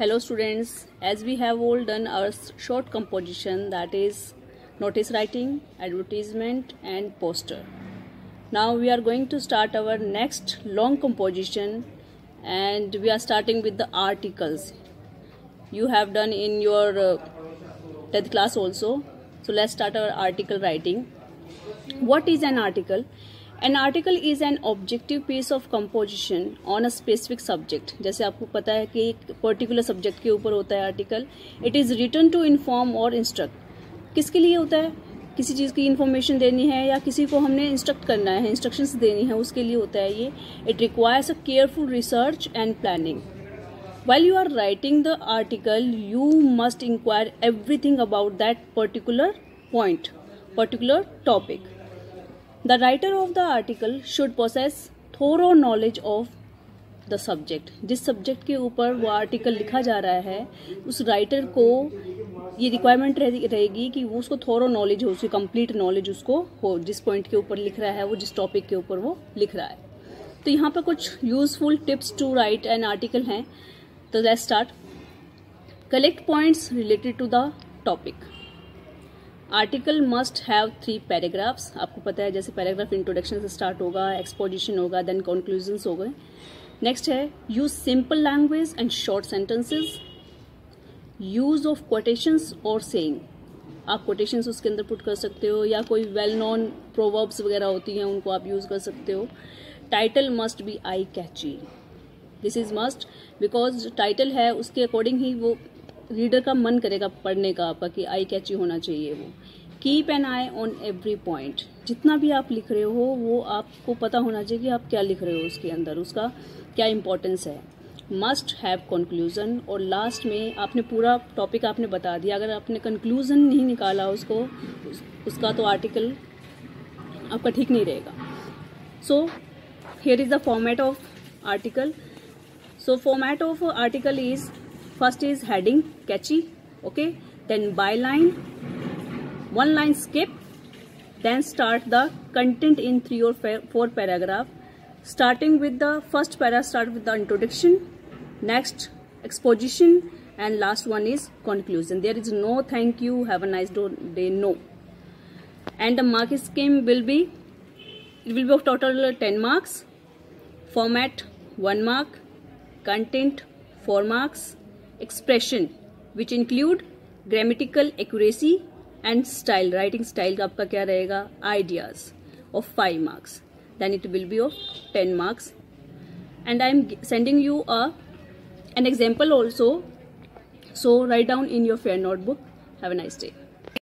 Hello students, as we have all done our short composition, that is notice writing, advertisement and poster. Now we are going to start our next long composition and we are starting with the articles. You have done in your 10th class also. So let's start our article writing. What is an article? An article is an objective piece of composition on a specific subject. जैसे आपको पता है कि एक particular subject के ऊपर होता है article. It is written to inform और इंस्ट्रक्ट. किसके लिए होता है? किसी चीज़ की इन्फॉर्मेशन देनी है या किसी को हमने इंस्ट्रक्ट करना है, इंस्ट्रक्शंस देनी है, उसके लिए होता है ये. It requires a careful research and planning. While you are writing the article, you must inquire everything about that particular point, particular topic. The writer of the article should possess thorough knowledge of the subject. जिस subject के ऊपर वो article लिखा जा रहा है उस writer को ये रिक्वायरमेंट रहेगी कि वो उसको थोरो नॉलेज हो, उसकी कंप्लीट नॉलेज उसको हो, जिस पॉइंट के ऊपर लिख रहा है वो, जिस टॉपिक के ऊपर वो लिख रहा है. तो यहाँ पर कुछ useful tips to write an article हैं. तो let's start. Collect points related to the topic. Article must have 3 paragraphs. आपको पता है जैसे पैराग्राफ इंट्रोडक्शन से स्टार्ट होगा, एक्सपोजिशन होगा, देन कंक्लूजन्स हो गए. नेक्स्ट है use simple language and short sentences. Use of quotations और सेइंग. आप कोटेशंस उसके अंदर पुट कर सकते हो या कोई वेल नोन प्रोवर्ब्स वगैरह होती हैं उनको आप यूज कर सकते हो. Title must be eye catchy. This is must because title है उसके अकॉर्डिंग ही वो रीडर का मन करेगा पढ़ने का आपका कि आई कैची होना चाहिए वो. Keep an I on every point. जितना भी आप लिख रहे हो वो आपको पता होना चाहिए कि आप क्या लिख रहे हो, उसके अंदर उसका क्या इंपॉर्टेंस है. Must have conclusion. और लास्ट में आपने पूरा टॉपिक आपने बता दिया, अगर आपने कंक्लूजन नहीं निकाला उसका तो आर्टिकल आपका ठीक नहीं रहेगा. So here is the format of article. So format of article is, first is heading, catchy, okay, then byline, one line skip, then start the content in 3 or 4 paragraph. Starting with the first para, start with the introduction, next exposition, and last one is conclusion. There is no thank you, have a nice day, no. And the mark scheme will be, it will be of total 10 marks. Format 1 mark. Content 4 marks. Expression which include grammatical accuracy and style, writing style का आपका क्या रहेगा, ideas, of 5 marks. Then it will be of 10 marks. And I am sending you an example also. So write down in your fair notebook. Have a nice day.